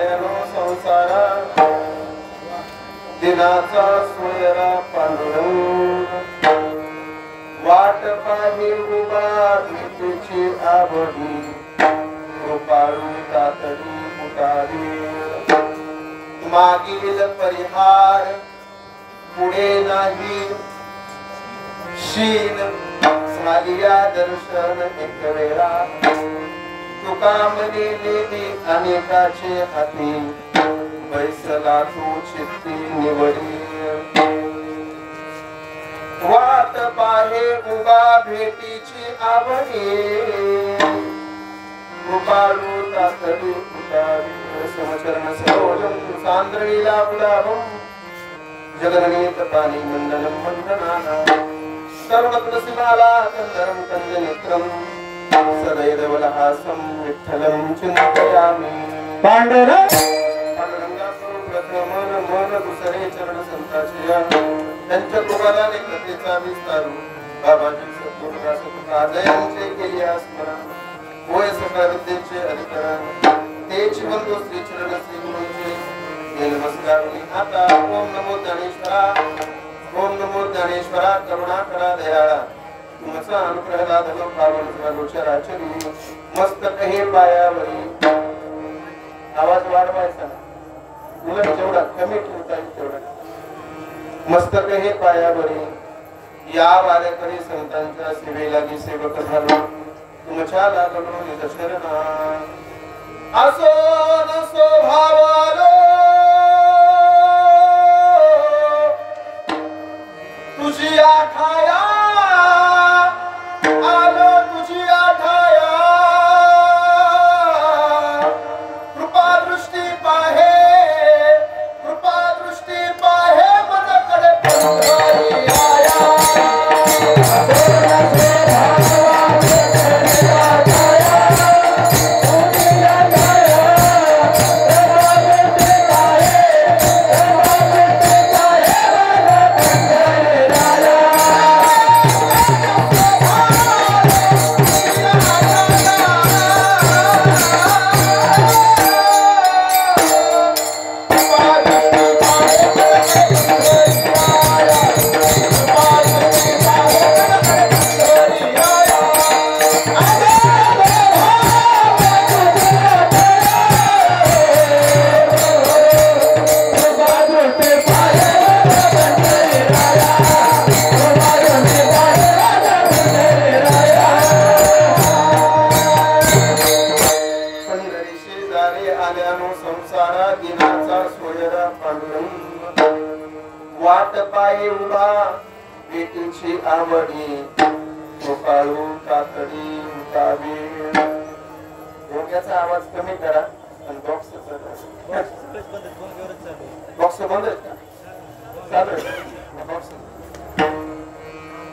आल्यानो संसारा दिनाचा सोयरा पांडुरंग वाट पाही उभा भीतीची आवडी कृपाळू तातडी उतारी मागील परिहार पुढे नाही शीन झालिया दर्शन एक वेळा तुका म्हणेलेली अनेकाचे हाती बैसला तू चित्ती निवडी वाट पाहे उभा भेटीची आवडी कृपाळू तातडी उतारी समचरण सरोजम सांद्रणीला गुलाबम जगरणीत पाणी मंडलम मंडनाना सर्वत्रसिमाला कंदरम कंदनेत्रम सदैवलहासं विठ्ठलं चिंतयामि पांडुरंगाचं मन मन दुसरे चरण संताचिया त्यांच्या कृपाला कथेचा विस्तार बाबाजी सद्गुरुदास तुकादयांचे केली स्मरण होय सकळ विद्येचे अधिकरण तेच बंधू श्री चरण श्री गुरूंचे नमस्कार आता ओम नमो ज्ञानेश्वरा ओम नमो ज्ञानेश्वरा करुणा दयाळा तुमचा अनुग्रह धर्म पावन गोचराचरी मस्तक हे पायावरी आवाज वाढवायचा उलट जेवढा कमी ठेवता येईल तेवढा मस्तक हे पायावरी या वारेकरी संतांच्या सेवेला मी सेवक झालो तुमच्या लागलो निदर्शना असो नसो भावालो तुझी आठाया आलो तुझी आठाया कृपा दृष्टी पाहे मनाकडे पंढरी आया वाट पायी उभा भेटीची आवडी कृपाळू तातडी उतावी डोक्याचा आवाज कमी करा आणि बॉक्स बंद आहे का चालू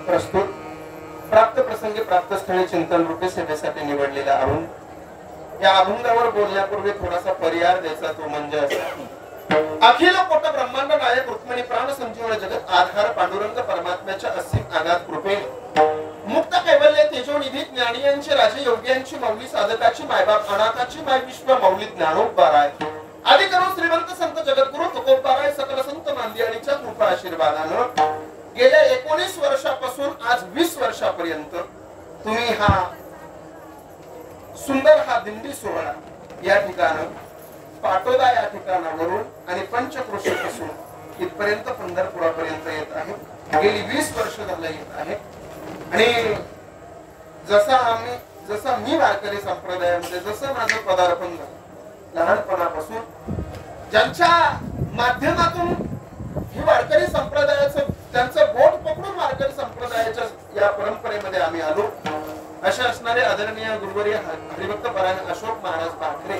प्रस्तुत प्राप्त प्रसंगी प्राप्त स्थळी चिंतन रूपे सेवेसाठी निवडलेला अभंग या अभंगावर बोलण्यापूर्वी थोडासा पर्याय द्यायचा तो म्हणजे असा अखिल कोट ब्रह्मांड नायक रुक्मिणी प्राण संजीवन जगत आधार पांडुरंग परमात्म्याच्या असीम आगाध कृपेने मुक्त कैवल्य तेजोनिधी ज्ञानियांची राजे योग्यांची मौली साधकाची मायबाप अनाथाची माय विश्व मौली ज्ञानोपराय आदि करून श्रीमंत संत जगद्गुरु तुकोबाराय सकल संत नांदियानीच्या कृपा आशीर्वादानं गेल्या 19 वर्षापासून आज 20 वर्षापर्यंत तुम्ही हा सुंदर हा दिंडी सोहळा या ठिकाणी पाटोदा या ठिकाणावरून आणि पंचक्रोशीपासून इथपर्यंत पंढरपुरापर्यंत येत आहे गेली 20 वर्ष झालं येत आहे आणि जसा मी वारकरी संप्रदायामध्ये जसं माझं पदार्पण झालं लहानपणापासून ज्यांच्या माध्यमातून ही वारकरी संप्रदायाचं त्यांचं बोट पकडून वारकरी संप्रदायाच्या या परंपरेमध्ये आम्ही आलो असे असणारे आदरणीय गुरुवर्य हरिभक्त परायण अशोक महाराज बाकरे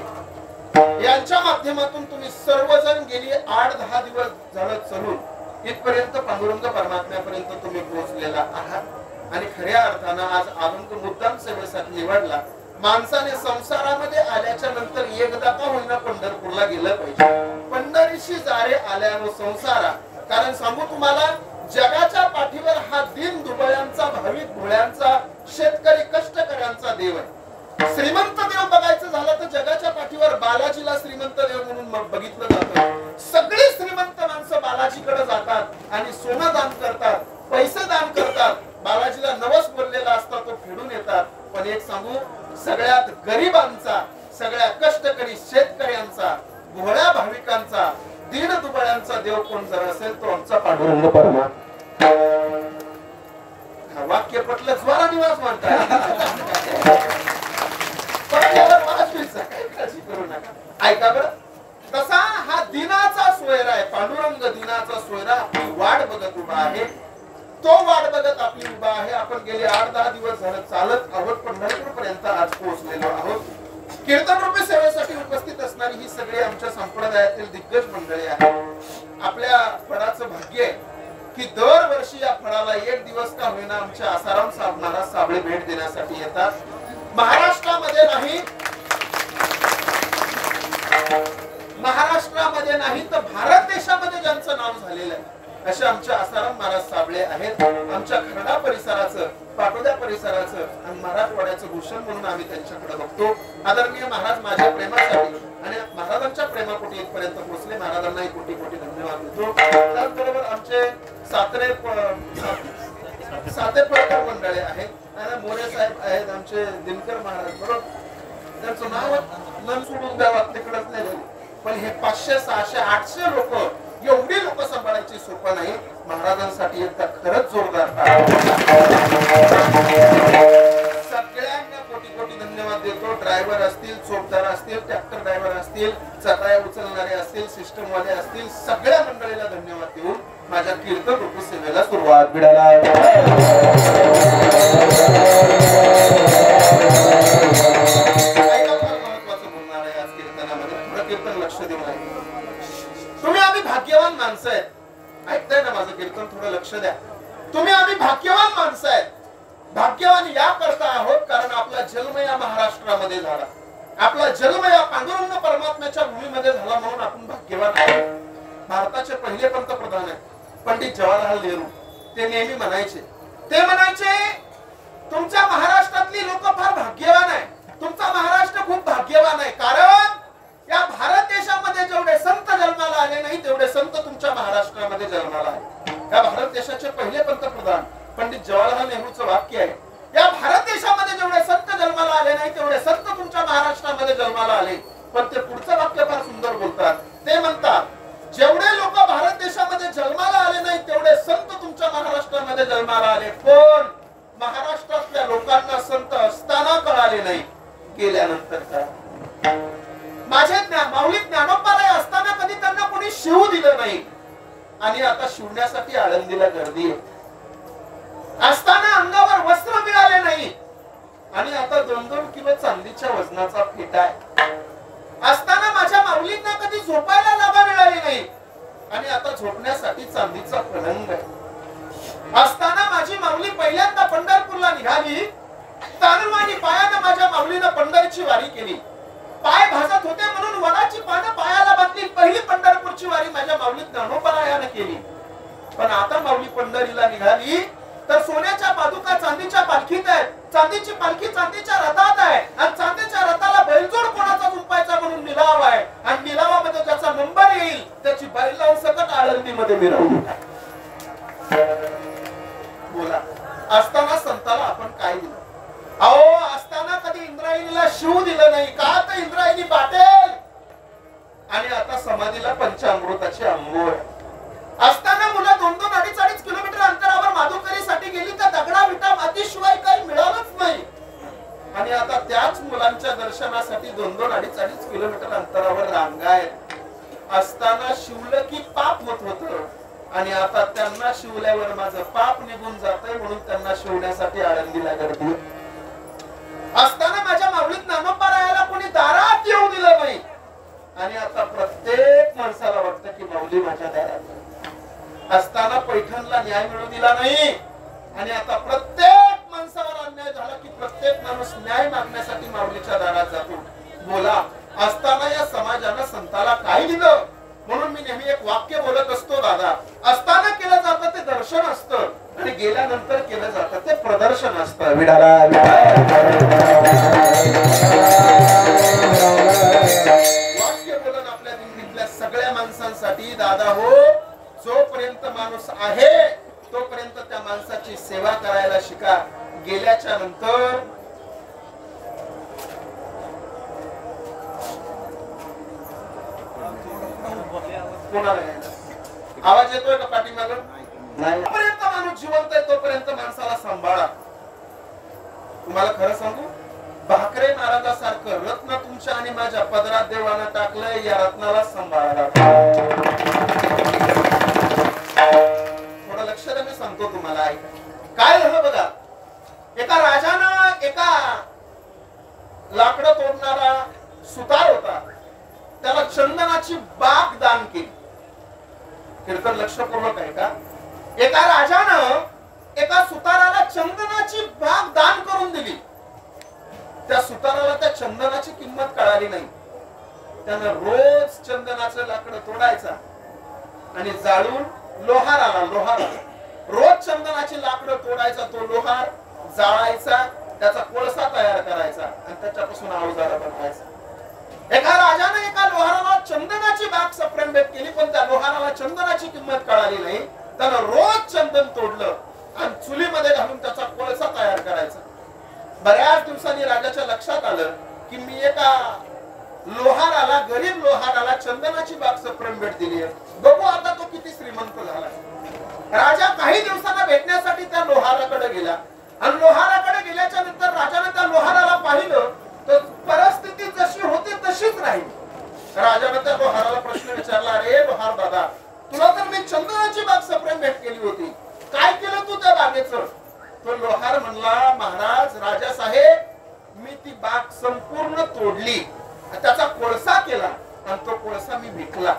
यांच्या माध्यमातून तुम्ही सर्वजण गेली 8-10 दिवस झालं चलून इथपर्यंत पांडुरंग परमात्म्यापर्यंत तुम्ही पोहोचलेला आहात आणि खऱ्या अर्थानं आज अभंग मुद्दाम सेवेसाठी निवडला माणसाने संसारामध्ये आल्याच्या नंतर एकदा का होईना पंढरपूरला गेलं पाहिजे पंढरीशी जारे आल्यानो संसारा कारण सांगू तुम्हाला जगाच्या पाठीवर हा दीन दुबळ्यांचा भाविक भोळ्यांचा शेतकरी कष्टकऱ्यांचा देव आहे श्रीमंत देव बघायचं झालं मला तर जगाच्या पाठीवर बालाजीला श्रीमंत देव म्हणून बघितलं जातं. सगळी श्रीमंत माणसं बालाजीकडे जातात आणि सोनं दान करतात, पैसे दान करतात. बालाजीला नवस बोललेला असता तो फेडून येतात. पण एक सांगू, सगळ्यात गरिबांचा, सगळ्या कष्टकरी शेतकऱ्यांचा, भोळ्या भाविकांचा, दीड दुबळ्यांचा देव कोण जर असेल तो आमचा पांडुरंग परमात्मा. वाक्य पटलं ज्वारा निवास म्हणतात. ऐका बरं, तसा हा दिनाचा सोयरा आहे. पांडुरंग दिनाचा सोयरा आपली वाट बघत उभा आहे. तो वाट बघत आपली उभा आहे. आपण गेले 8-10 दिवस झालं चालत आहोत, पंढरपूर पर्यंत आज पोहोचलेलो आहोत. कीर्तन रूपी सेवेसाठी उपस्थित असणारी ही सगळी आमच्या संप्रदायातील दिग्गज मंडळी आहे. आपल्या फळाचं भाग्य आहे की दरवर्षी या फळाला एक दिवस का होईना आमच्या आसाराम साहेब महाराज साबळे भेट देण्यासाठी येतात. महाराष्ट्रामध्ये नाही तर भारत देशामध्ये ज्यांचं नाव झालेलं आहे असे आमचे आसाराम महाराज साबळे आहेत. आमच्या खरडा परिसराचं, पाटोद्या परिसराचं आणि मराठवाड्याचं भूषण म्हणून आम्ही त्यांच्याकडे बघतो. आदरणीय महाराज माझ्या प्रेमासाठी आणि महाराजांच्या प्रेमापोटी इथपर्यंत पोहोचले. महाराजांनाही कोटी कोटी धन्यवाद देतो. त्याचबरोबर आमचे सातेपळकर मंडळी आहेत, मोरे साहेब आहेत, आमचे दिनकर महाराज, बरोबर त्यांचं नाव न सोडून द्यावं तिकडच नाही. पण हे 500, 600, 800 लोक, एवढी लोक सांभाळायची सोपं नाही. महाराजांसाठी एकदा खरंच जोरदार सगळ्यांना कोटी कोटी धन्यवाद देतो. ड्रायव्हर असतील, चोपदार असतील, ट्रॅक्टर ड्रायव्हर असतील, चटाया उचलणारे असतील, सिस्टम वाले असतील, सगळ्या मंडळीला धन्यवाद देऊन माझ्या कीर्तन रूपी सेवेला सुरुवात मिळाला. महत्वाचं बोलणार आहे आज कीर्तनामध्ये. थोडं कीर्तन लक्ष देऊन आहे. तुम्ही आम्ही भाग्यवान माणसं आहेत. ऐकताय ना माझं कीर्तन? थोडं लक्ष द्या. तुम्ही आम्ही भाग्यवान माणसं आहेत. भाग्यवान या करता आहोत कारण आपला जन्म या महाराष्ट्रामध्ये झाला. आपला जन्म या पांडुरंग परमात्म्याच्या भूमीमध्ये झाला म्हणून आपण भाग्यवान आहोत. भारताचे पहिले पंतप्रधान आहेत पंडित जवाहरलाल नेहरू. ते नेहमी म्हणायचे, तुमच्या महाराष्ट्रातली लोक फार भाग्यवान आहे. तुमचा महाराष्ट्र खूप भाग्यवान आहे कारण या भारत देशामध्ये जेवढे संत जन्माला आले नाही तेवढे संत तुमच्या महाराष्ट्रामध्ये जन्माला आहे. या भारत देशाचे पहिले पंतप्रधान पंडित जवाहरलाल नेहरूंचं वाक्य आहे, या भारत देशामध्ये जेवढे संत जन्माला आले नाही तेवढे संत तुमच्या महाराष्ट्रामध्ये जन्माला आले. पण ते पुढचं वाक्य फार सुंदर बोलतात. ते म्हणतात, जेवढे लोक भारत देशामध्ये जन्माला आले नाही तेवढे संत तुमच्या महाराष्ट्रामध्ये जन्माला आले. पण महाराष्ट्रातल्या लोकांना संत असताना कळाले नाही, गेल्यानंतर कळाले. माझे माऊली ज्ञानोबाराय असताना कधी त्यांना कोणी शिवू दिलं नाही आणि आता शिवण्यासाठी आळंदीला गर्दी आहे. असताना अंगावर वस्त्र मिळाले नाही आणि आता 2-2 किलो चांदीच्या वजनाचा फेटा आहे. असताना माझ्या माऊलींना कधी झोपायला जागा मिळाली नाही आणि आता झोपण्यासाठी चांदीचा पलंग आहे. असताना माझी माऊली पहिल्यांदा पंढरपूरला निघाली. तानुवानी पायानं माझ्या माऊलीनं पंढरीची वारी केली. पाय भाजत होते म्हणून वडाची पानं पायाला बांधली. पहिली पंढरपूरची वारी माझ्या माऊली ज्ञानोबारायानं केली. पण आता माऊली पंढरीला निघाली तर सोन्याच्या पादुका चांदीच्या पालखीत आहेत. चांदीची पालखी चांदीच्या रथात आहे आणि चांदीच्या रथाला बैलजोड कोणाचा झुंपायचा म्हणून निलाव आहे आणि निलावामध्ये ज्याचा नंबर येईल त्याची बैल लावून सकट आळंदीमध्ये मिरवणूक. बोला, असताना संताला आपण काय दिलं? अहो, असताना कधी इंद्रायणीला शिव दिलं नाही का तर इंद्रायणी बाटेल आणि आता समाधीला पंचामृताची अंघोळ. असताना मुलं 2-2, 2.5 किलोमीटर अंतरावर माधुकरीसाठी गेली तर दगडा विटा मातीशिवाय काही मिळालंच नाही आणि आता त्याच मुलांच्या दर्शनासाठी 2-2, 2.5 किलोमीटर अंतरावर रांगा आहेत. असताना शिवलं की पाप होत होतं आणि आता त्यांना शिवल्यावर माझं पाप निघून जातंय म्हणून त्यांना शिवण्यासाठी आळंदीला गर्दी. असताना माझ्या माऊलीत ज्ञानोबारायाला कोणी दारात येऊ दिलं नाही आणि आता प्रत्येक माणसाला वाटतं की माऊली माझ्या दारात. असताना पैठणला न्याय मिळू दिला नाही आणि आता प्रत्येक माणसावर अन्याय झाला की प्रत्येक माणूस न्याय मागण्यासाठी माऊलीच्या दारात जातो. बोला, असताना या समाजानं संताला काय दिलं? म्हणून मी नेहमी एक वाक्य बोलत असतो, दादा, असताना केलं जातं ते दर्शन असतं आणि गेल्यानंतर केलं जातं ते प्रदर्शन असतं. विडाला हो, जोपर्यंत माणूस आहे तोपर्यंत त्या माणसाची सेवा करायला शिका. गेल्याच्या नंतर आवाज येतोय का पाठीमाग? नाही. जोपर्यंत माणूस जिवंत आहे तोपर्यंत माणसाला सांभाळा. तुम्हाला खरं सांगू, भाकरे महाराजासारखं रत्न तुमच्या आणि माझ्या पदरात देवानं टाकलंय. या रत्नाला सांभाळा. थोडं लक्ष द्या, मी सांगतो तुम्हाला. ऐका काय झालं बघा. एका राजानं एका लाकडं तोडणारा सुतार होता, त्याला चंदनाची बाग दान केली. कीर्तन लक्षपूर्वक आहे का? एका राजानं एका सुताराला चंदनाची बाग दान करून दिली. त्या सुताराला त्या चंदनाची किंमत कळाली नाही. त्यानं रोज चंदनाचं लाकडं तोडायचा आणि जाळून लोहार आला. रोज चंदनाची लाकडं तोडायचा, तो लोहार जाळायचा, त्याचा कोळसा तयार करायचा आणि त्याच्यापासून अवजार बनवायचा. एका राजाने एका लोहाराला चंदनाची बाग सप्रेम भेट केली, पण त्या लोहाराला चंदनाची किंमत कळाली नाही. त्यानं रोज चंदन तोडलं आणि चुलीमध्ये घालून त्याचा कोळसा तयार करायचा. बऱ्याच दिवसांनी राजाच्या लक्षात आलं की मी एका लोहाराला, गरीब लोहाराला चंदनाची बाग सप्रेम भेट दिली आहे, बघू आता तो किती श्रीमंत झाला. राजा काही दिवसांना भेटण्यासाठी त्या लोहाराकडे गेला आणि लोहाराकडे गेल्याच्या नंतर राजाने त्या लोहाराला पाहिलं तर परिस्थिती जशी होती तशीच राहिली. राजाने त्या लोहाराला प्रश्न विचारला, अरे लोहार दादा, तुला तर मी चंदनाची बाग सप्रेम भेट केली होती, काय केलं तू त्या बागेचं? तो लोहार म्हणला, महाराज, राजा साहेब, मी ती बाग संपूर्ण तोडली, त्याचा कोळसा केला आणि तो कोळसा मी विकला.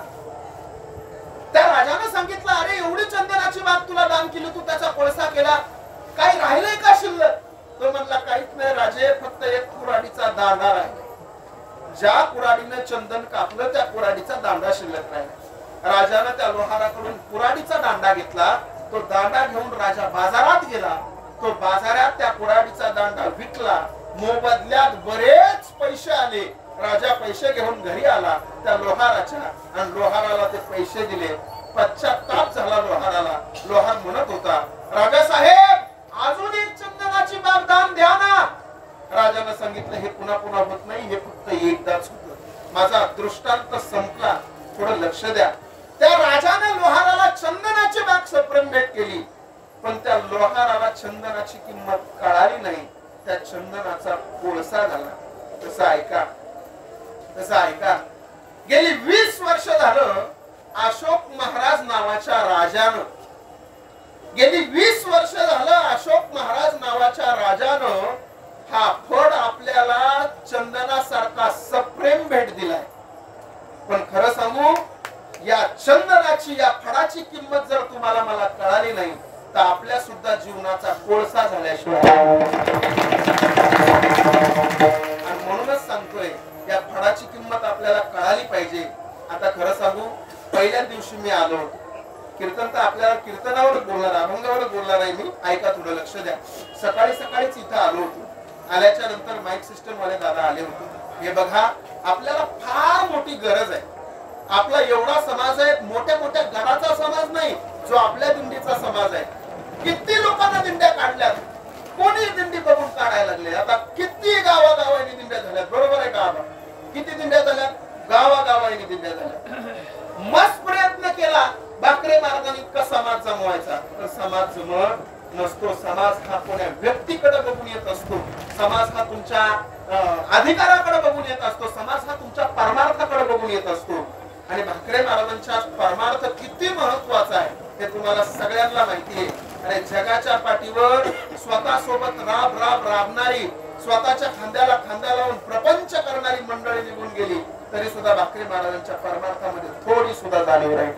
त्या राजाने सांगितलं, अरे एवढी चंदनाची बाग तुला दान केली, तू त्याचा कोळसा केला, काही राहिलंय का शिल्लक? तो म्हणला, काहीच नाही राजे, फक्त एक कुऱ्हाडीचा दांडा राहिला. ज्या कुऱ्हाडीने चंदन कापलं त्या कुऱ्हाडीचा दांडा शिल्लक राहिला. राजाने त्या लोहाराकडून कुऱ्हाडीचा दांडा घेतला. तो दांडा घेऊन राजा बाजारात गेला. तो बाजारात त्या कुऱ्हाडीचा दांडा विकला. मोबदल्यात बरेच पैसे आले. राजा पैसे घेऊन घरी आला त्या लोहाराच्या आणि लोहाराला ते पैसे दिले. पश्चाताप झाला लोहाराला. लोहार म्हणत होता, राजा साहेब, अजून एक चंदनाची बाग दान द्या ना. राजाने सांगितलं, हे पुन्हा पुन्हा होत नाही, हे फक्त एकदाच होतं. माझा दृष्टांत संपला, थोडं लक्ष द्या. त्या राजाने लोहाराला चंदनाची बाग सप्रेम भेट केली, पण त्या लोहाराला चंदनाची किंमत कळाली नाही. त्या चंदनाचा कोळसा झाला. तसं ऐका, तसं ऐका. गेली 20 वर्ष झालं अशोक महाराज नावाच्या राजानं, गेली 20 वर्ष झालं अशोक महाराज नावाच्या राजानं हा फड आपल्याला चंदनासारखा सप्रेम भेट दिलाय. पण खरं सांगू, या चंदनाची, या फडाची किंमत जर तुम्हाला मला कळाली नाही तर आपल्या सुद्धा जीवनाचा कोळसा झाल्याशिवाय. आणि म्हणूनच सांगतोय, या फडाची किंमत आपल्याला कळाली पाहिजे. आता खरं सांगू, पहिल्या दिवशी मी आलो होतो. कीर्तन तर आपल्याला कीर्तनावर बोलणार, अभंगावर बोलणार आहे मी. ऐका, थोडं लक्ष द्या. सकाळीच इथं आलो होतो. आल्याच्या नंतर माईक सिस्टम वाले दादा आले होते. हे बघा, आपल्याला फार मोठी गरज आहे. आपला एवढा समाज आहे, मोठ्या मोठ्या घराचा समाज नाही, जो आपल्या दिंडीचा समाज आहे. किती लोकांना दिंड्या काढल्यात, कोणी दिंडी बघून काढायला लागले. आता किती गावागावांनी दिंड्या झाल्यात, बरोबर आहे का? किती दिंड्या झाल्यात? गावागावांनी दिंड्या झाल्यात. मस्त प्रयत्न केला भाकरे महाराजांनी इतका समाज जमवायचा, तर समाज जमत नसतो. समाज हा कोण्या व्यक्तीकडे बघून येत असतो. समाज हा तुमच्या अधिकाराकडे बघून येत असतो. समाज हा तुमच्या परमार्थाकडे बघून येत असतो. आणि भाकरे महाराजांचा परमार्थ किती महत्वाचा आहे हे तुम्हाला सगळ्यांना माहिती आहे. आणि जगाच्या पाठीवर स्वतः सोबत राबणारी, स्वतःच्या खांद्याला खांदा लावून प्रपंच करणारी मंडळी निघून गेली, तरी सुद्धा भाकरे महाराजांच्या परमार्थामध्ये थोडी सुद्धा जाणीव राहील,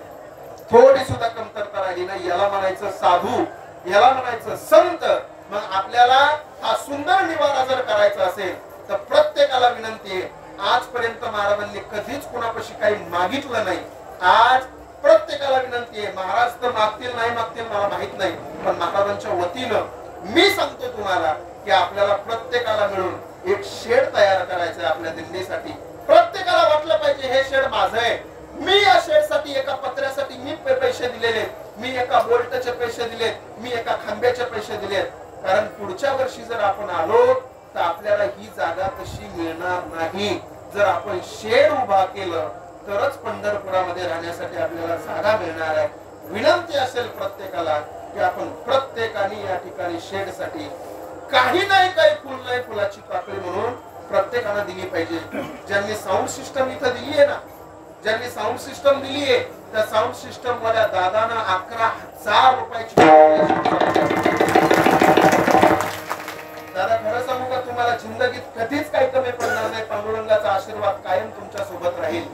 थोडी सुद्धा कमतरता राहिली नाही. याला म्हणायचं साधू, याला म्हणायचं संत. मग आपल्याला हा सुंदर निवारा जर करायचा असेल तर प्रत्येकाला विनंती आहे, आजपर्यंत महाराजांनी कधीच कुणापाशी काही मागितलं नाही. आज प्रत्येकाला विनंती आहे, महाराज तर मागतील नाही मागतील मला माहित नाही, पण महाराजांच्या वतीनं मी सांगतो तुम्हाला की आपल्याला प्रत्येकाला मिळून एक शेड तयार करायचं आहे आपल्या दिंडीसाठी. प्रत्येकाला वाटलं पाहिजे हे शेड माझं आहे, मी या शेडसाठी एका पत्र्यासाठी मी पैसे दिलेले, मी एका बोल्टचे पैसे दिले, मी एका खांब्याचे पैसे दिले, कारण पुढच्या वर्षी जर आपण आलो तर आपल्याला ही जागा तशी मिळणार नाही. जर आपण शेड उभा केलं तरच पंढरपुरामध्ये राहण्यासाठी आपल्याला जागा मिळणार आहे. विनंती असेल प्रत्येकाला की आपण प्रत्येकाने या ठिकाणी शेडसाठी काही नाही काही फुल नाही फुलाची पाकळी म्हणून प्रत्येकाला दिली पाहिजे. ज्यांनी साऊंड सिस्टम इथं दिली आहे ना, ज्यांनी साऊंड सिस्टम दिली आहे त्या साऊंड सिस्टम वाल्या दादांना 11,000 रुपयाची. दादा खरं सांगू का तुम्हाला, जिंदगीत कधीच काही कमी पडणार नाही. पांडुरंगाचा आशीर्वाद कायम तुमच्या सोबत राहील.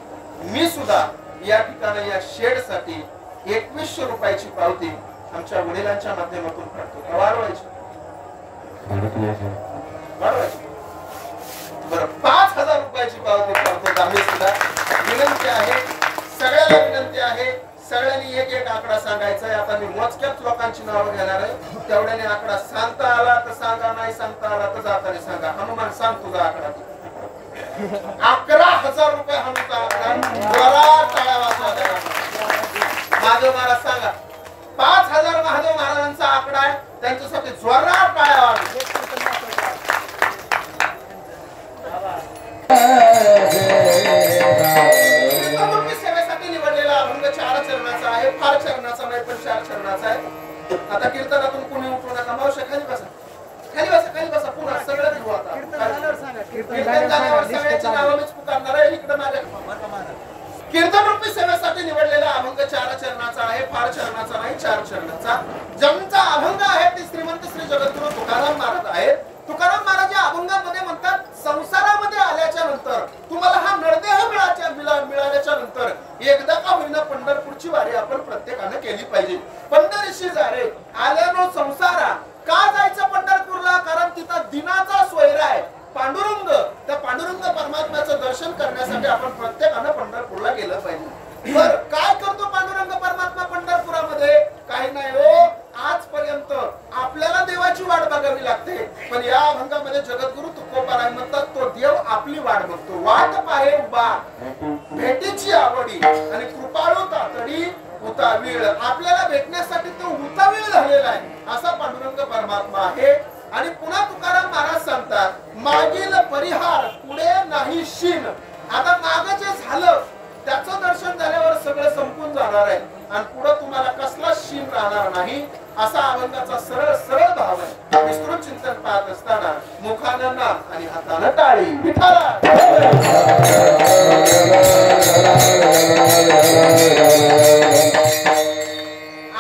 मी सुद्धा या ठिकाणी या शेड साठी 2100 रुपयाची पावती आमच्या वडिलांच्या माध्यमातून काढतो. वाढवायची बरं 5000 रुपयाची पावती काढतो आम्ही सुद्धा. विनंती आहे सगळ्याला, विनंती आहे सगळ्यांनी एक एक आकडा सांगायचा आहे. आता मी मोजक्याच लोकांची नावं घेणार आहे. तेवढ्याने आकडा सांगता आला तर सांगा, नाही सांगता आला तर जाताना सांगा. हनुमान सांग तुझा आकडा. 11,000 रुपये हनुचा आकडा. जोरात टाळ्या वाजवा. महादेव महाराज सांगा. 5000 महादेव महाराजांचा आकडा आहे, त्यांच्यासाठी जोरात टाळ्या वाजवा. सेवेसाठी निवडलेला अभंग 4 चरणाचा आहे. फार चरणाचा नाही पण 4 चरणाचा आहे. आता कीर्तनातून कोणी उठू नका. मावशी खाली बसा, खाली बसा, खाली बसा. पुन्हा सगळं घेऊ. आता कीर्तन गाण्यावर सगळ्याची नावं मीच पुकारणार आहे. इकडे माझ्या कीर्तन रूपी सेवेसाठी निवडलेला अभंग 4 चरणाचा आहे. फार चरणाचा नाही 4 चरणाचा. ज्यांचा अभंग आहे ते श्रीमंत श्री जगद्गुरु तुकाराम महाराज आहेत. तुकाराम महाराज या अभंगामध्ये म्हणतात, संसारामध्ये आल्याच्या नंतर तुम्हाला हा नरदेह मिळाल्याच्या नंतर एकदा का होईना पंढरपूरची वारी आपण प्रत्येकाने केली पाहिजे. पंढरीशी जा रे आल्यानो संसारा. का जायचं पंढरपूरला? कारण तिथं दिनाचा सोयरा आहे पांडुरंग. त्या पांडुरंग परमात्म्याचं दर्शन करण्यासाठी आपण प्रत्येकानं पंढरपूरला गेलं पाहिजे. बर काय करतो पांडुरंग परमात्मा पंढरपुरामध्ये? काही नाही हो, आजपर्यंत आपल्याला देवाची वाट बघावी लागते, पण या अभंगामध्ये जगद्गुरु तुकोबाराय म्हणतात तो देव आपली वाट बघतो. वाट पाहे उभा भेटीची आवडी आणि कृपाळू तातडी उतावीळ. आपल्याला भेटण्यासाठी तो उतावीळ झालेला आहे असा पांडुरंग परमात्मा आहे. आणि पुन्हा तुकाराम महाराज सांगतात, मागील परिहार पुढे नाही शीन. आता माग जे झालं त्याचं दर्शन झाल्यावर सगळं संपून जाणार आहे आणि पुढे तुम्हाला कसला शीन राहणार नाही असा अभंगाचा सरळ सरळ भाव आहे. विस्तृत चिंतन पाहत असताना मुखानं नाम आणि हातानं टाळी. विठाला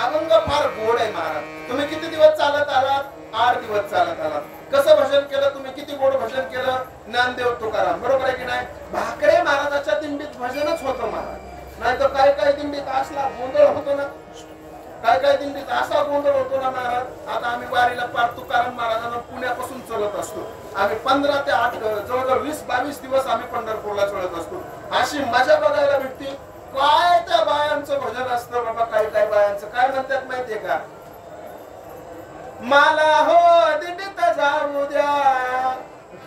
अभंग फार गोड आहे महाराज. तुम्ही किती दिवस चालत आलात? 8 दिवस चालत आलात. कसं भजन केलं तुम्ही? किती गोड भजन केलं? ज्ञानदेव तुकाराम. बरोबर आहे की नाही? भाकरे महाराजाच्या दिंडीत भजनच होतं महाराज. नाही तर काय काय दिंडीत असला गोंधळ होतो ना, काय काय दिंडीत असा गोंधळ होतो ना महाराज. आता आम्ही वारीला पार तुकाराम महाराजांना पुण्यापासून चलत असतो. आम्ही 15 ते 8 जवळजवळ 20-22 दिवस आम्ही पंढरपूरला चलत असतो. अशी मजा बघायला भेटते. काय त्या बायांचं भजन असतं बाबा. काय काय बायांचं काय म्हणतात माहितीये का? मला हो दिंडीत जाऊ द्या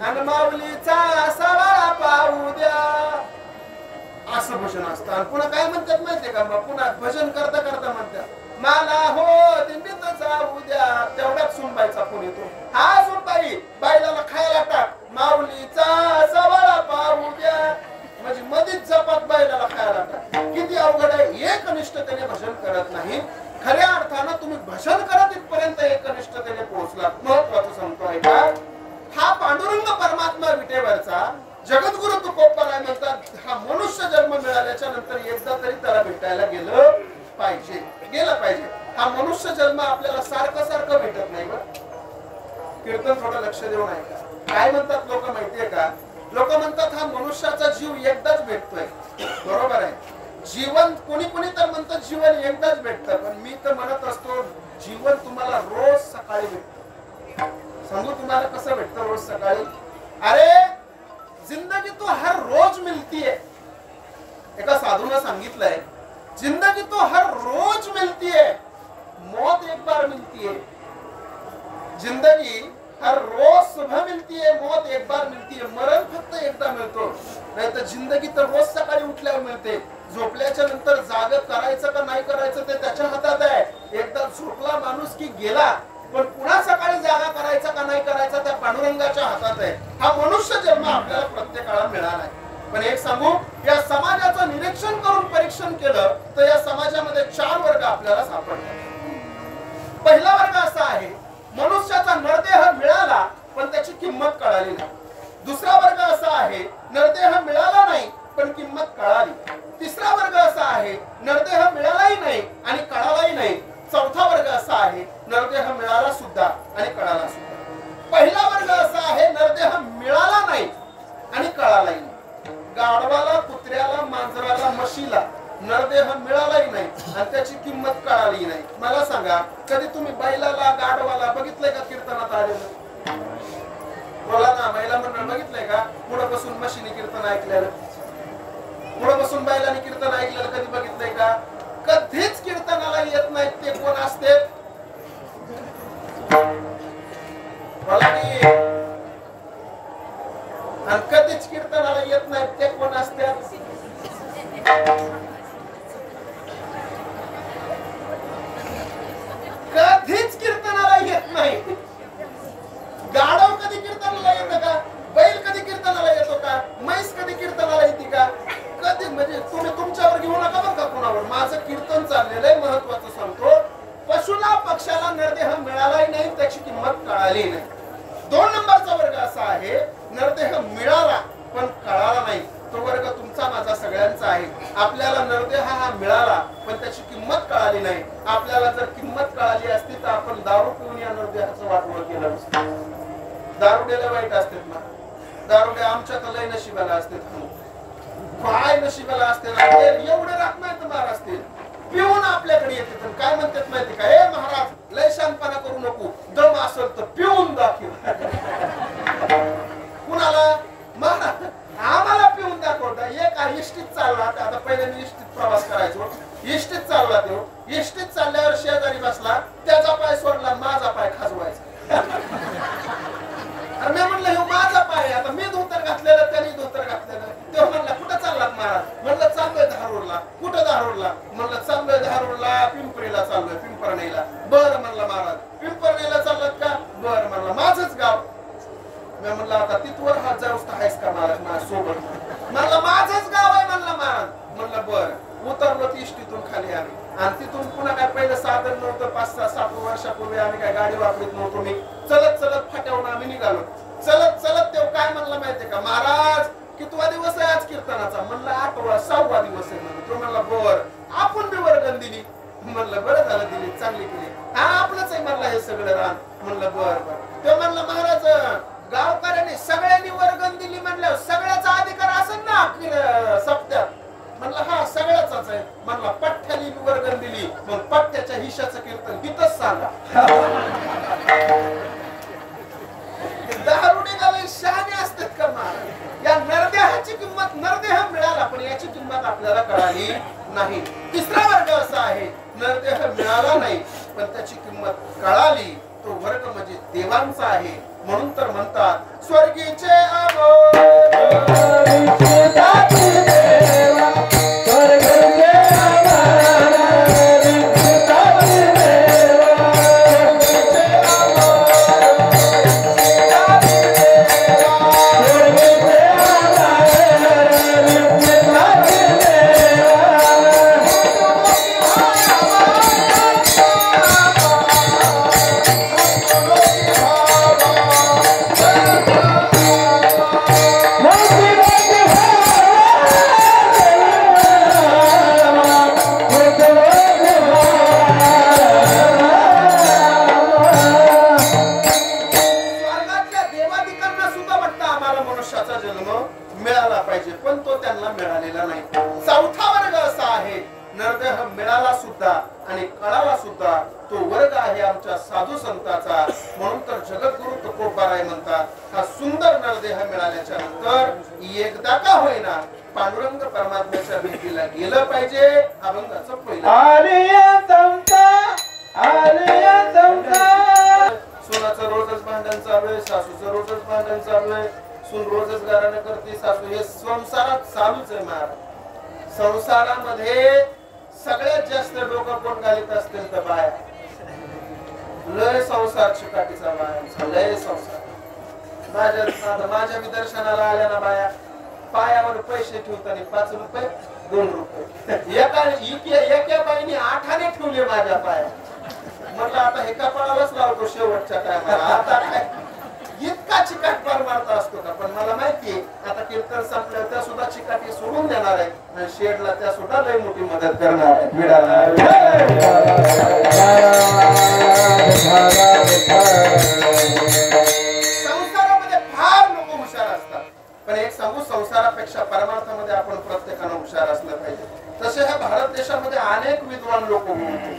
आणि माऊलीचा सवाळा पाहू द्या असं भजन असतं. आणि पुन्हा काय म्हणतात माहितीये का? पुन्हा भजन करता करता म्हणतात, मला हो दिंडीत जाऊ द्या. तेवढ्याच सुनबाईचा फोन येतो. हा सुनबाई, बाईला खायला टाक, माऊलीचा सवाळा पाहू द्या. म्हणजे मधीच जपात बाईला खायला टाक. किती अवघड आहे. एकनिष्ठतेने भजन करत नाही. खऱ्या अर्थानं तुम्ही भजन करत इथपर्यंत एकनिष्ठतेने पोहोचलात. महत्वाचं सांगतोय का? हा पांडुरंग परमात्मा विटेवरचा जगद्गुरु तुकोबाराय म्हणतात, हा मनुष्य जन्म मिळाल्याच्या नंतर एकदा तरी त्याला भेटायला गेलं पाहिजे. हा मनुष्य जन्म आपल्याला सारखं सारखं भेटत नाही. कीर्तन थोडं लक्ष देऊन ऐका. काय म्हणतात लोक माहितीये का? लोक म्हणतात हा मनुष्याचा जीव एकदाच भेटतोय. बरोबर आहे. जीवन कोणी कोणी तर म्हणतात जीवन एकदाच भेटतं, पण मी तर म्हणत असतो जीवन तुम्हाला रोज सकाळी भेटतं. सांगू तुम्हाला कसं भेटतं रोज सकाळी? अरे जिंदगी तो हर रोज मिलती है. एका साधूने सांगितलंय, जिंदगी तो हर रोज मिलती है, मौत एक बार मिलती है. जिंदगी हर रोज सुबह मिलती है, मौत एक बार मिलती है. मरण फक्त एकदा मिळतो. नाही तर जिंदगी तर रोज सकाळी उठल्यावर मिळते. झोपल्याच्या नंतर जाग करायचं का नाही करायचं ते त्याच्या हातात आहे. एकदा झोपला माणूस की गेला, पण पुन्हा सकाळी जागा करायचा का नाही करायचा त्या पांडुरंगाच्या हातात आहे. हा मनुष्य जन्म आपल्याला प्रत्येकाला मिळाला आहे. पण एक सांगू, या समाजाचं निरीक्षण करून परीक्षण केलं तर या समाजामध्ये 4 वर्ग आपल्याला सापडतात. पहिला वर्ग असा आहे, मनुष्याचा नरदेह मिळाला पण त्याची किंमत कळाली नाही. दुसरा वर्ग असा आहे, नरदेह मिळाला नाही पण किंमत कळाली. तिसरा वर्ग असा आहे, नरदेह मिळालाही नाही आणि कळालाही नाही. चौथा वर्ग असा आहे, नरदेह मिळाला सुद्धा आणि कळाला सुद्धा. पहिला वर्ग असा आहे, नरदेह मिळाला नाही आणि कळालाही नाही. गाढवाला, कुत्र्याला, मांजराला, म्हशीला नरदेह मिळालाही नाही आणि त्याची किंमत कळाली नाही. मला सांगा, कधी तुम्ही बैलाला, गाढवाला बघितलंय का कीर्तनात आलेलं? बोला ना, बैला मंडळ बघितलंय का? पुढे बसून म्हशीने कीर्तन ऐकलेलं, पुढे बसून बैलाने कीर्तन ऐकलेलं कधी बघितलंय का? कधीच कीर्तनाला येत नाहीत. ते कोण असते? आणि कधीच कीर्तनाला येत नाहीत ते कोण असतात? कधीच कीर्तनाला येत नाही. गाढव कधी कीर्तनाला येतं का? बैल कधी कीर्तनाला येतो का? म्हैस कधी कीर्तनाला येते का? कधी. म्हणजे तुम्ही तुमच्यावर घेऊ नका बरं का कुणावर. माझं कीर्तन चाललेलं आहे, महत्वाचं सांगतो. पशुला, पक्षाला नरदेह मिळालाही नाही, त्याची किंमत कळाली नाही. 2 नंबरचा वर्ग असा आहे, नरदेह मिळाला पण कळाला नाही. तो वर्ग तुमचा, माझा, सगळ्यांचा आहे. आपल्याला नरदेह हा मिळाला पण त्याची किंमत कळाली नाही. आपल्याला जर किंमत कळाली असती तर आपण दारू पिऊन या नरदेहाचं वाटोळं केलं नसतं. दारुड्याला वाईट असतात ना, दारुडे आमच्या तर लय नशिबाला असतात. काय नशिबाला असते ना, एवढे राख नाही तर मार असते. पिऊन आपल्याकडे येते. काय म्हणतात माहिती का? ए महाराज, लय शानपणा करू नको, दम असेल तर पिऊन दाखव. कुणाला? महाराज आम्हाला पिऊन दाखवता. एक इष्टीत चालला, आता पहिले मी इष्टीत प्रवास करायचो. इष्टीत चालला, तो इष्टीत चालल्यावर शेजारी बसला, त्याचा पाय सोडला, माझा पाय खाजवायचा. अरे मी म्हणलं, हे माझा पाय. आता मी धोतर घातलेलं, त्यांनी धोतर घातलेलं. तो म्हणला, कुठं चाललात महाराज? म्हणलं, चाललोय धारूरला. कुठं धारूरला? म्हणलं, चाललोय धारूरला, पिंपरीला चाललोय, पिंपरणीला. बरं म्हणलं महाराज, पिंपरणीला चाललात का? बरं म्हणलं, माझंच गाव. मी म्हणलं, आता तिथवर हात जाऊस आहेस का महाराज माझ्यासोबत? म्हणलं, माझंच गाव आहे म्हणलं महाराज. म्हणलं, बरं. उतरलो इष्टीतून खाली आम्ही, आणि तिथून पुन्हा काय पहिलं साधन नव्हतं. 5-6-7 वर्षापूर्वी आम्ही काय गाडी वापरत नव्हतो. मी चलत फाट्यावरून आम्ही निघालो. चलत तेव्हा काय म्हणलं माहितीये का? महाराज, कितवा दिवस आहे आज कीर्तनाचा? म्हणलं, 8वा 6वा दिवस आहे म्हणलं. तो म्हणला, बर. आपण बी वर्गण दिली. म्हणलं, बरं झालं दिली, चांगली केली. हा आपलंच आहे म्हणलं हे सगळं रान. म्हणलं, बर. तो म्हणलं, महाराज, गावकऱ्यांनी सगळ्यांनी वर्गण दिली म्हणल्यावर सगळ्याचा अधिकार असेल ना सप्त्यात? म्हणलं, हा सगळ्याचाच आहे. म्हणला, पठ्ठ्यानी वर्गण दिली, मग पठ्ठ्याच्या हिश्शाचं कीर्तन हितच सांगा. दारुडे गाले शहाणे असतात का महाराज? या नरदेहाची किंमत, नरदेह मिळाला पण याची किंमत आपल्याला कळाली नाही. तिसरा वर्ग असा आहे, नरदेह मिळाला नाही पण त्याची किंमत कळाली. तो वर्ग म्हणजे देवांचा आहे. म्हणून तर म्हणतात, स्वर्गीचे साधू संताचा. म्हणून तर जगद्गुरु तुकोबाराय म्हणतात, हा सुंदर नरदेह मिळाल्याच्या नंतर एकदा का होईना पांडुरंग परमात्म्याच्या भेटीला गेलं पाहिजे. अभंगाचं पहिलं सोनाचं रोजच भांडण चालू आहे, सासूचं रोजच भांडण चालू आहे, सून रोजच गाराणं करते, सासू हे संसारात चालूच आहे महाराज. संसारामध्ये सगळ्यात जास्त डोकं कोण घालीत असतील तर बाया. लय संसार चिकाटीचा बाया, लय संसार. माझ्या विदर्शनाला आल्या ना बाया, पायावर पैसे ठेवताना 5 रुपये 2 रुपये एका बाईने 8 आणे ठेवले माझ्या पाया. म्हटलं आता हे कपाळालाच लावतो शेवटच्या टायमाला. आता काय इतका चिकाटपार मारता असतो का? पण मला माहितीये आता कीर्तन संपलं त्या सुद्धा चिकाटी सोडून देणार आहे आणि शेडला त्या सुद्धा लय मोठी मदत करणार आहे. संसारामध्ये फार लोक हुशार असतात, पण एक सांगू, संसारापेक्षा परमार्थामध्ये आपण प्रत्येकानं हुशार असलं पाहिजे. तसे ह्या भारत देशामध्ये अनेक विद्वान लोक होते.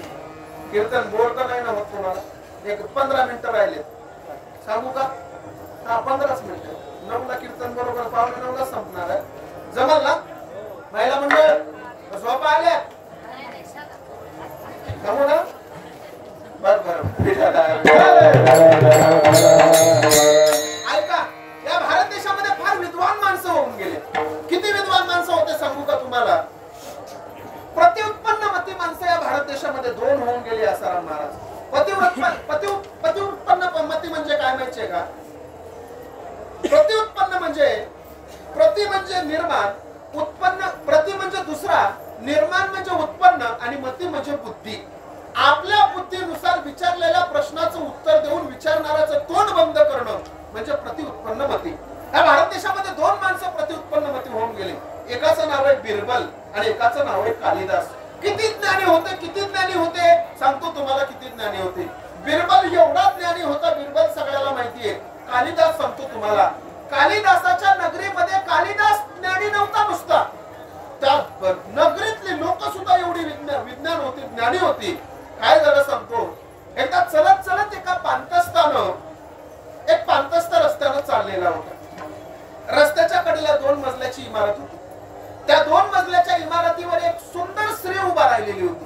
कीर्तन बोलता नाही ना होत तुम्हाला. एक 15 मिनिटं राहिले सांगू का? हा 15च मिनिटं. 9ला कीर्तन बरोबर 8:45 संपणार आहे. जमल ना? महिला मंडळ झोपा आल्या जमू ना? ऐका, या भारत देशामध्ये फार विद्वान माणसं होऊन गेले. किती विद्वान माणसं होते सांगू का तुम्हाला? प्रतिउत्पन्न मती माणसं या भारत देशामध्ये 2 होऊन गेली आसाराम महाराज. प्रतिउत्पन्न मती म्हणजे काय माहितीये का? प्रतिउत्पन्न म्हणजे प्रति म्हणजे निर्माण, उत्पन्न प्रति म्हणजे दुसरा, निर्माण म्हणजे उत्पन्न आणि मती म्हणजे बुद्धी. आपल्या बुद्धीनुसार विचारलेल्या प्रश्नाचं उत्तर देऊन विचारणाऱ्याचं तोंड बंद करणं म्हणजे प्रतिउत्पन्न मती. या भारत देशामध्ये 2 माणसं प्रतिउत्पन्न मती होऊन गेले. एकाचं नाव आहे बिरबल आणि एकाचं नाव आहे कालिदास. किती ज्ञानी होते, किती ज्ञानी होते सांगतो तुम्हाला किती ज्ञानी होते. बिरबल एवढा ज्ञानी होता, बिरबल सगळ्याला माहितीये. कालिदास सांगतो तुम्हाला, कालिदासाच्या नगरीमध्ये कालिदास ज्ञानी नव्हता नुसता, त्या नगरीतली लोक सुद्धा एवढी विज्ञान होती, ज्ञानी होती. काय झालं सांगतो. एकदा चलत चलत एक पांतस्थ रस्त्यानं चाललेला होता. रस्त्याच्या कडेला 2 मजल्याची इमारत होती. त्या 2 मजल्याच्या इमारतीवर एक सुंदर स्त्री उभा राहिलेली होती.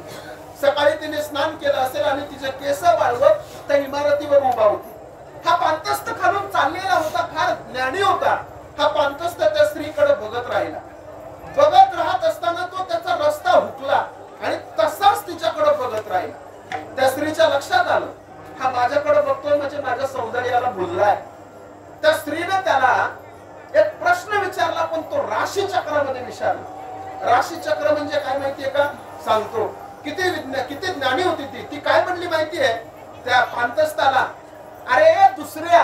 सकाळी तिने स्नान केलं असेल आणि तिचे केस वाळवत त्या इमारतीवर उभा होती. हा पांतस्थ खालून चाललेला होता, फार ज्ञानी होता. हा पांतस्थ त्या स्त्रीकडे बघत राहिला. बघत राहत असताना तो त्याचा रस्ता हुकला आणि तसाच तिच्याकडे बघत राहिला. त्या स्त्रीच्या लक्षात आलं, हा माझ्याकडे बघतोय म्हणजे माझ्या सौंदर्याला भुललाय. त्या स्त्रीने त्याला एक प्रश्न विचारला, पण तो राशी चक्रामध्ये विचारला. राशी चक्र म्हणजे काय माहितीये का? सांगतो. किती ज्ञानी होती ती. काय म्हणली माहितीये त्या पांतस्थाला? अरे दुसऱ्या,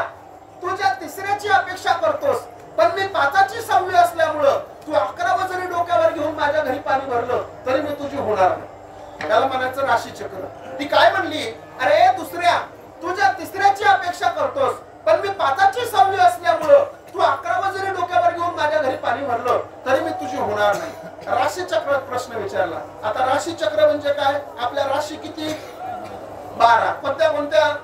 तुझ्या तिसऱ्याची अपेक्षा करतोस, पण मी 5ची 6वी असल्यामुळं तू 11 जरी डोक्यावर घेऊन माझ्या घरी पाणी भरलं तरी मी तुझी होणार नाही. त्याला म्हणायचं राशी चक्र. ती काय म्हणली? अरे दुसऱ्या, तुझ्या तिसऱ्याची अपेक्षा करतोस, पण मी 5ची 6वी असल्यामुळं तू 11 जरी डोक्यावर घेऊन माझ्या घरी पाणी भरलं तरी मी तुझी होणार नाही. राशी चक्रात प्रश्न विचारला. आता राशी चक्र म्हणजे काय? आपल्या राशी किती? 12. कोणत्या?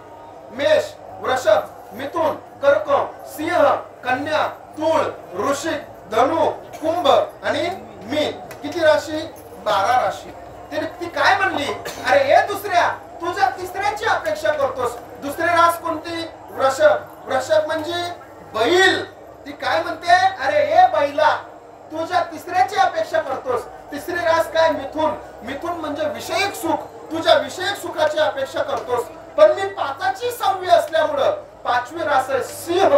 मेष, वृषभ, मिथुन, कर्क, सिंह, कन्या, तूळ, वृश्चिक, धनु, कुंभ आणि मीन. किती राशी? 12 राशी. ती काय म्हणली? अरे हे दुसऱ्या, तुझ्या तिसऱ्याची अपेक्षा करतोस. दुसरी रास कोणती? वृषभ. वृषभ म्हणजे बैल. ती काय म्हणते? अरे हे बैला, तुझ्या तिसऱ्याची अपेक्षा करतोस. तिसरी रास काय? मिथुन. मिथुन म्हणजे विषयिक सुख. तुझ्या विषयिक सुखाची अपेक्षा करतोस, पण मी 5ची 6वी असल्यामुळं 5वी रास आहे सिंह,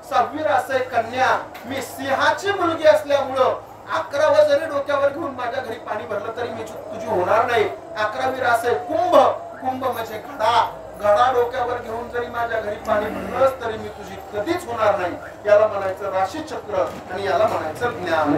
6वी रास आहे कन्या. मी सिंहाची मुलगी असल्यामुळं 11 जरी डोक्यावर घेऊन माझ्या घरी पाणी भरलं तरी मी तुझी होणार नाही. 11वी रास आहे कुंभ. कुंभ म्हणजे घडा. घडा डोक्यावर घेऊन जरी माझ्या घरी पाणी भरलंस तरी मी तुझी कधीच होणार नाही. याला म्हणायचं राशी चक्र आणि याला म्हणायचं ज्ञान.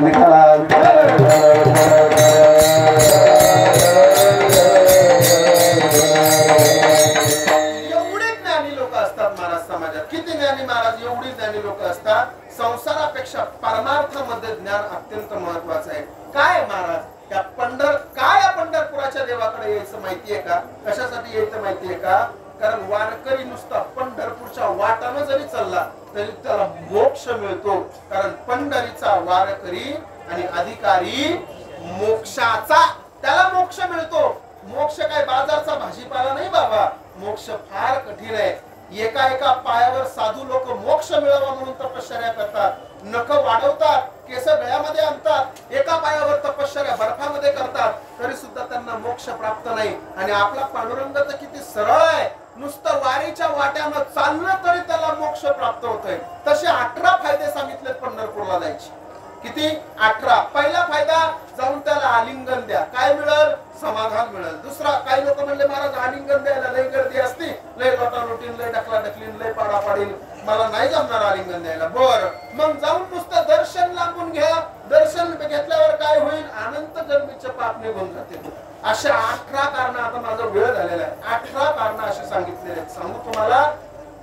एवढे ज्ञानी लोक असतात महाराज समाजात. किती ज्ञानी महाराज? एवढी ज्ञानी लोक असतात. संसारापेक्षा परमार्थामध्ये ज्ञान अत्यंत महत्वाचं आहे. काय महाराज? या पंढरपुराच्या देवाकडे यायचं माहितीये का? कशासाठी यायचं माहितीये का? कारण वारकरी नुसता पंढरपूरच्या वाटानं जरी चालला तरी त्याला मोक्ष मिळतो. कारण पंढरीचा वारकरी आणि अधिकारी मोक्षाचा, त्याला मोक्ष मिळतो. मोक्ष काय बाजारचा भाजीपाला नाही बाबा. मोक्ष फार कठीण आहे. एका पायावर साधू लोक मोक्ष मिळावा म्हणून तपश्चर्या करतात. नख वाढवतात, केस गळ्यामध्ये आणतात, एका पायावर तपश्चर्या बर्फामध्ये करतात, तरी सुद्धा त्यांना मोक्ष प्राप्त नाही. आणि आपला पांडुरंग तर किती सरळ आहे, नुसतं वारीच्या वाट्यानं चाललं तरी त्याला मोक्ष प्राप्त होतोय. तसे 18 फायदे सांगितले पंढरपूरला जायचे. किती? 18. पहिला फायदा, जाऊन त्याला आलिंगन द्या. काय मिळेल? समाधान मिळेल. दुसरा, काही लोक म्हणले महाराज आलिंगन द्यायला लय गर्दी असते, लय लोटालोटीन, लय ढकला ढकलीन, लय पाडापाडीन, मला नाही जमणार आलिंगन द्यायला. बर, मग जाऊन नुसतं दर्शन लांबून घ्या. दर्शन घेतल्यावर काय होईल? अनंत जन्मीचे पाप निघून जातील. अशा 18 कारण, आता माझा वेळ झालेला आहे, 18 कारण अशी सांगितलेले आहेत. सांगू तुम्हाला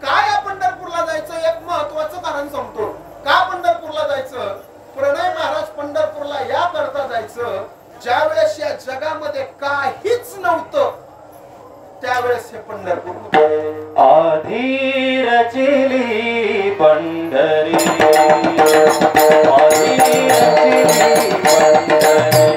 काय पंढरपूरला जायचं? एक महत्वाचं कारण सांगतो. का पंढरपूरला जायचं? प्रणय महाराज पंढरपूरला या करता जायचं, ज्या वेळेस या जगामध्ये काहीच नव्हतं त्यावेळेस हे पंढरपूर. आधी रचिली पंढरी, आधी रचिली पंढरी,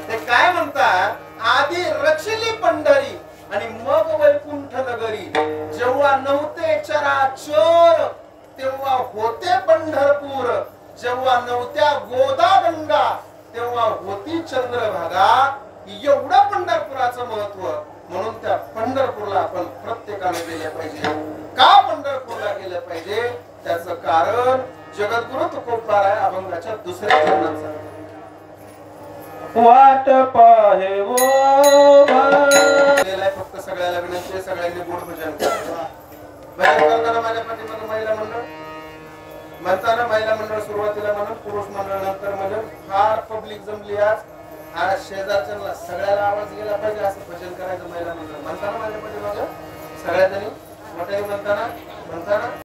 ते काय म्हणतात? आधी रचिली पंढरी आणि मग वैकुंठ नगरी. जेव्हा नव्हते चराचर तेव्हा होते पंढरपूर, जेव्हा नव्हत्या गोदा गंगा तेव्हा होती चंद्रभागा. एवढं पंढरपुराचं महत्व. म्हणून त्या पंढरपूरला आपण प्रत्येकाने गेले पाहिजे. का पंढरपूरला गेलं पाहिजे? त्याचं कारण जगद्गुरु तुकोबाराय अभंगाच्या दुसऱ्या चरणात वाट पाहे वो फक्त सगळ्याला विनंती, सगळ्यांनी गोड भजन करा. भजन करताना माझ्या पाठीमागे महिला मंडळ म्हणताना, महिला मंडळ सुरुवातीला म्हणून, पुरुष मंडळ नंतर म्हणून, फार पब्लिक जमली आज शेजारच्या सगळ्याला आवाज गेला पाहिजे असं भजन करायचं महिला मंडळ म्हणताना. माझ्या पाठीमागे सगळ्या जणी मोठ्याने म्हणताना